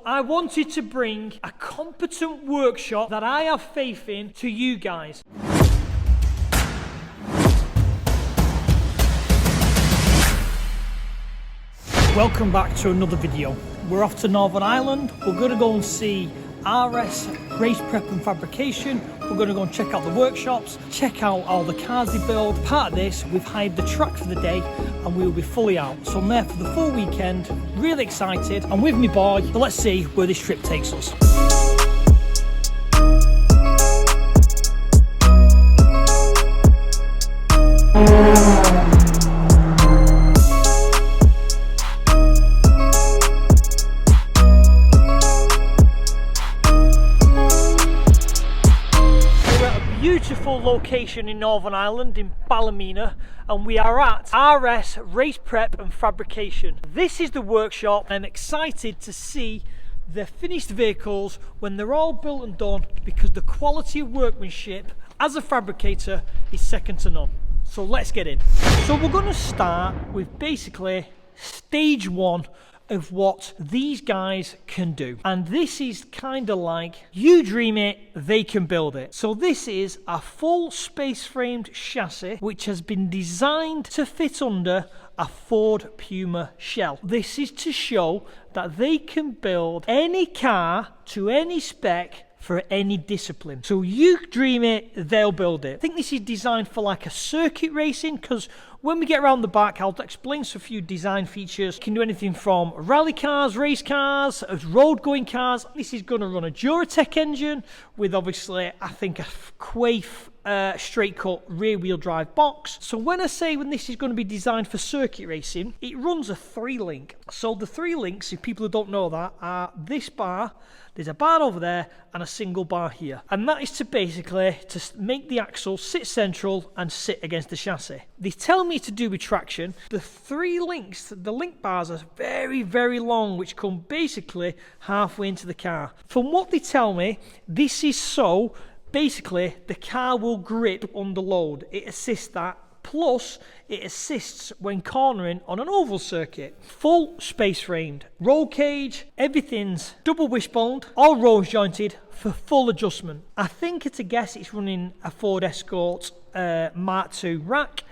I wanted to bring a competent workshop that I have faith in to you guys. Welcome back to another video. We're off to Northern Ireland. We're going to go and see RS Race Prep and Fabrication. We're going to go and check out the workshops, check out all the cars they build. Part of this, we've hired the track for the day and we will be fully out. So I'm there for the full weekend, really excited. I'm with me boy, so let's see where this trip takes us. Beautiful location in Northern Ireland in Ballymena, and we are at RS Race Prep and Fabrication. This is the workshop. I'm excited to see the finished vehicles when they're all built and done, because the quality of workmanship as a fabricator is second to none. So let's get in. So we're going to start with basically stage one of what these guys can do, and this is kind of like you dream it, they can build it. So this is a full space framed chassis which has been designed to fit under a Ford Puma shell. This is to show that they can build any car to any spec for any discipline. So you dream it, they'll build it. I think this is designed for like a circuit racing, because when we get around the back, I'll explain a few design features. You can do anything from rally cars, race cars, road going cars. This is going to run a Duratec engine with obviously, I think, a Quaife straight cut rear wheel drive box. So when this is going to be designed for circuit racing, it runs a 3-link. So the 3 links, if people who don't know that, are this bar, there's a bar over there and a single bar here, and that is to basically to make the axle sit central and sit against the chassis. They tell me to do with traction. The 3 links, the link bars are very, very long, which come basically halfway into the car. From what they tell me, this is so basically the car will grip under load. It assists that. Plus, it assists when cornering on an oval circuit. Full space framed, roll cage, everything's double wishboned, all rose jointed for full adjustment. I think at a guess it's running a Ford Escort Mark II rack.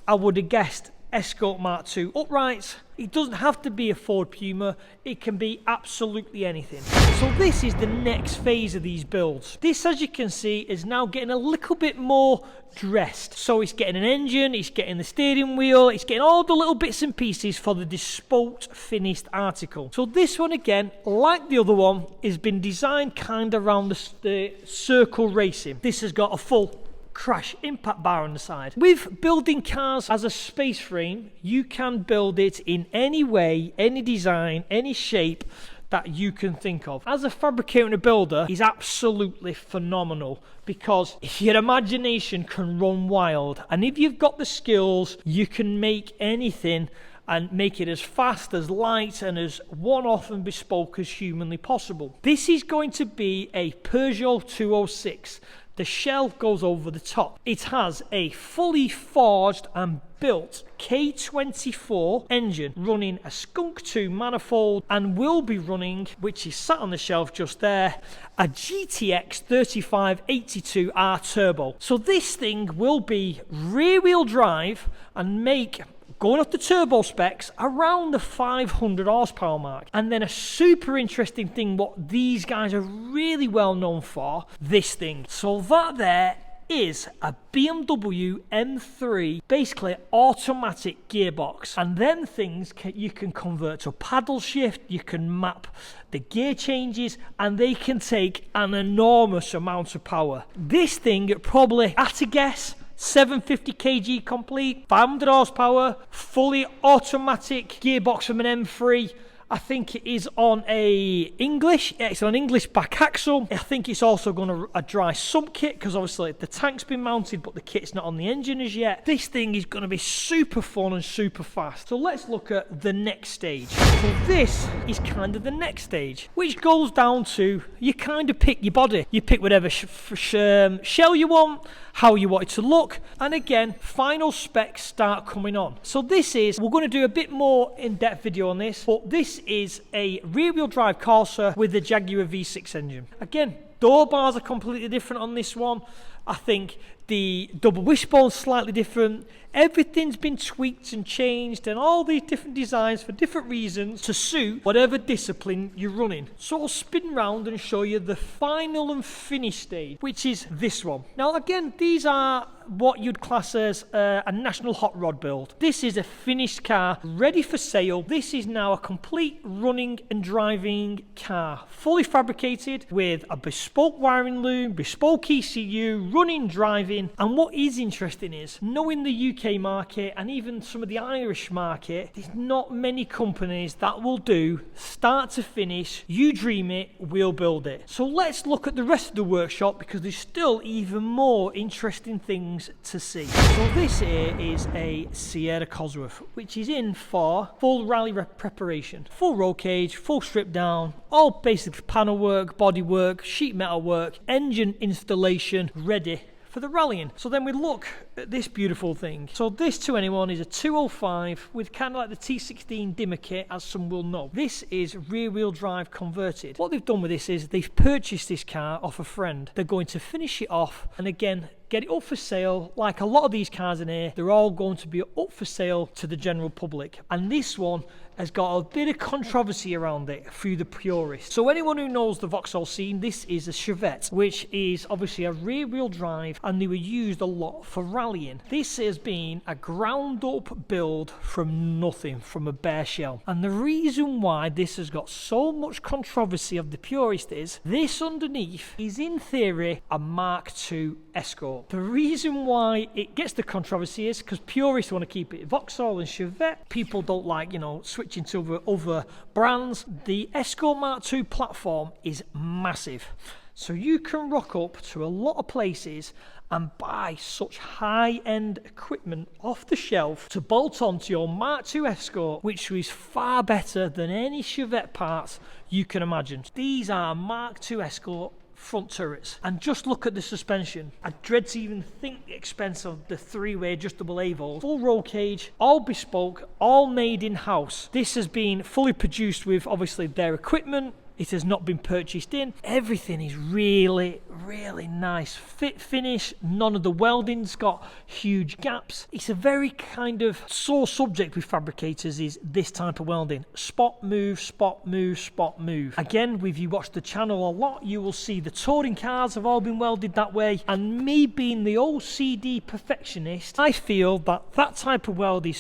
I would have guessed Escort Mark II uprights. It doesn't have to be a Ford Puma, it can be absolutely anything. So this is the next phase of these builds. This, as you can see, is now getting a little bit more dressed. So it's getting an engine, it's getting the steering wheel, it's getting all the little bits and pieces for the bespoke finished article. So this one again, like the other one, has been designed kind of around the circle racing. This has got a full crash impact bar on the side. With building cars as a space frame, you can build it in any way, any design, any shape that you can think of. As a fabricator and a builder is absolutely phenomenal, because your imagination can run wild, and if you've got the skills, you can make anything and make it as fast, as light, and as one-off and bespoke as humanly possible. This is going to be a Peugeot 206. The shell goes over the top. It has a fully forged and built K24 engine running a Skunk 2 manifold, and will be running, which is sat on the shelf just there, a GTX 3582R turbo. So this thing will be rear wheel drive and make, going off the turbo specs, around the 500 horsepower mark. And then a super interesting thing, what these guys are really well known for, this thing. So that there is a BMW M3, basically automatic gearbox, and them things you can convert to paddle shift, you can map the gear changes, and they can take an enormous amount of power. This thing probably, at a guess, 750 kg complete, 500 horsepower, fully automatic gearbox from an M3. I think it is on it's on an English back axle. I think it's also going to a dry sump kit, because obviously the tank's been mounted but the kit's not on the engine as yet. This thing is going to be super fun and super fast. So let's look at the next stage. So this is kind of the next stage, which goes down to, you kind of pick your body. You pick whatever shell you want, how you want it to look, and again, final specs start coming on. So we're going to do a bit more in-depth video on this, but this is a rear-wheel drive Corsa with the Jaguar V6 engine. Again, door bars are completely different on this one. I think the double wishbone's slightly different. Everything's been tweaked and changed, and all these different designs for different reasons to suit whatever discipline you're running. So I'll spin round and show you the final and finished stage, which is this one. Now again, these are what you'd class as a national hot rod build. This is a finished car ready for sale. This is now a complete running and driving car, fully fabricated with a bespoke wiring loom, bespoke ECU, running, driving. And what is interesting is, knowing the UK market and even some of the Irish market, there's not many companies that will do start to finish, you dream it, we'll build it. So let's look at the rest of the workshop, because there's still even more interesting things to see. So this here is a Sierra Cosworth, which is in for full rally preparation, full roll cage, full strip down, all basic panel work, body work, sheet metal work, engine installation ready for the rallying. So then we look at this beautiful thing. So this, to anyone, is a 205 with kind of like the T16 dimmer kit, as some will know. This is rear wheel drive converted. What they've done with this is they've purchased this car off a friend. They're going to finish it off and again get it up for sale. Like a lot of these cars in here, they're all going to be up for sale to the general public. And this one has got a bit of controversy around it through the purists. So anyone who knows the Vauxhall scene, this is a Chevette, which is obviously a rear wheel drive, and they were used a lot for rallying. This has been a ground up build from nothing, from a bare shell. And the reason why this has got so much controversy of the purist is this underneath is in theory a Mark II Escort. The reason why it gets the controversy is because purists want to keep it Vauxhall and Chevette. People don't like, switching to other brands. The Escort Mark II platform is massive. So you can rock up to a lot of places and buy such high-end equipment off the shelf to bolt onto your Mark II Escort, which is far better than any Chevette parts you can imagine. These are Mark II Escort front turrets, and just look at the suspension. I dread to even think the expense of the three-way adjustable avos. Full roll cage, all bespoke, all made in-house. This has been fully produced with obviously their equipment. It has not been purchased in. Everything is really, really nice. Fit finish. None of the welding's got huge gaps. It's a very kind of sore subject with fabricators, is this type of welding. Spot, move, spot, move, spot, move. Again, if you watch the channel a lot, you will see the touring cars have all been welded that way. And me being the OCD perfectionist, I feel that that type of weld is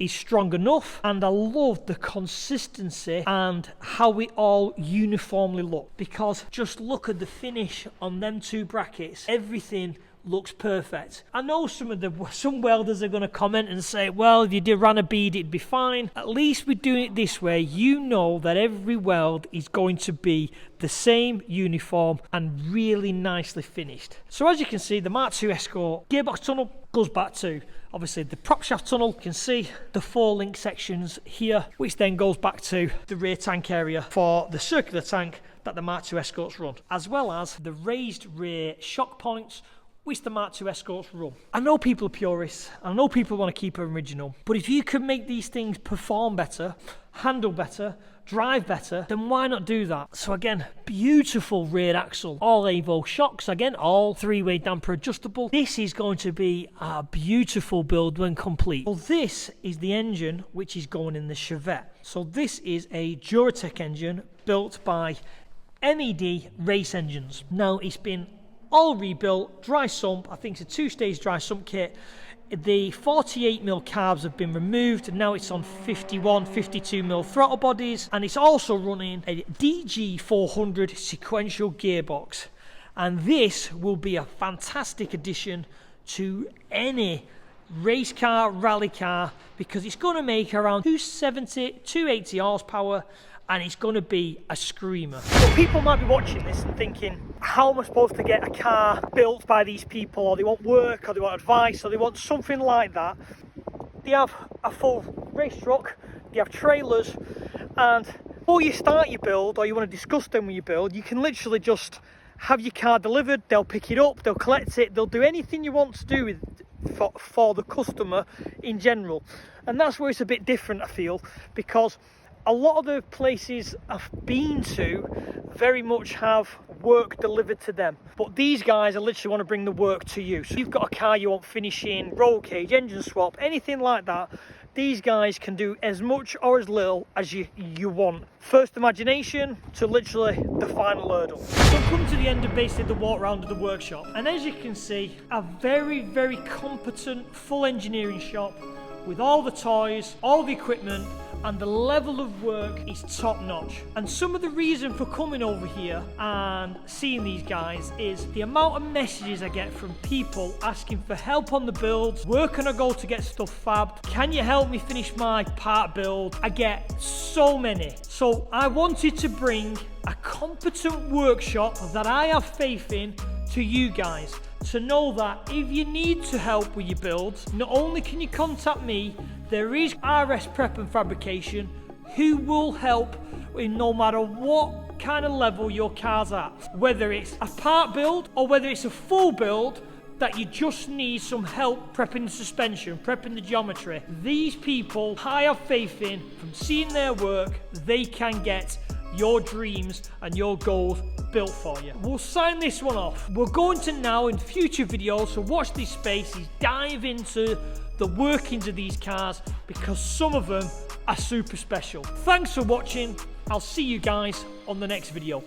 strong enough. And I love the consistency and how it all uniformly look, because just look at the finish on them two brackets. Everything looks perfect. I know some welders are going to comment and say, well, if you ran a bead it'd be fine. At least we're doing it this way. You know that every weld is going to be the same, uniform, and really nicely finished. So as you can see, the Mark II Escort gearbox tunnel goes back to obviously the prop shaft tunnel. You can see the 4 link sections here, which then goes back to the rear tank area for the circular tank that the Mark II Escorts run, as well as the raised rear shock points which the Mark II Escorts run. I know people are purists, I know people want to keep it original, but if you can make these things perform better, handle better, drive better, then why not do that? So again, beautiful rear axle, all Evo shocks, again, all 3-way damper adjustable. This is going to be a beautiful build when complete. Well, this is the engine which is going in the Chevette. So this is a Duratec engine built by MED Race Engines. Now it's been all rebuilt, dry sump. I think it's a 2-stage dry sump kit. The 48mm carbs have been removed, and now it's on 51, 52mm throttle bodies, and it's also running a DG400 sequential gearbox. And this will be a fantastic addition to any race car, rally car, because it's going to make around 270, 280 horsepower, and it's going to be a screamer. So people might be watching this and thinking, how am I supposed to get a car built by these people? Or they want work, or they want advice, or they want something like that. They have a full race truck, they have trailers, and before you start your build, or you want to discuss them with your build, you can literally just have your car delivered, they'll pick it up, they'll collect it, they'll do anything you want to do with for the customer in general. And that's where it's a bit different, I feel, because a lot of the places I've been to very much have work delivered to them, but these guys I literally want to bring the work to you. So you've got a car you want finishing, roll cage, engine swap, anything like that, these guys can do as much or as little as you want. First imagination to literally the final hurdle. So I've come to the end of basically the walk around of the workshop, and as you can see, a very competent full engineering shop with all the toys, all the equipment, and the level of work is top notch. And some of the reason for coming over here and seeing these guys is the amount of messages I get from people asking for help on the builds. Where can I go to get stuff fabbed? Can you help me finish my part build? I get so many. So I wanted to bring a competent workshop that I have faith in to you guys, to know that if you need to help with your builds, not only can you contact me, there is RS Prep and Fabrication who will help in no matter what kind of level your car's at. Whether it's a part build or whether it's a full build that you just need some help prepping the suspension, prepping the geometry. These people I have faith in, from seeing their work, they can get your dreams and your goals built for you. We'll sign this one off. We're going to now, in future videos, so watch this space, is dive into the workings of these cars, because some of them are super special. Thanks for watching. I'll see you guys on the next video.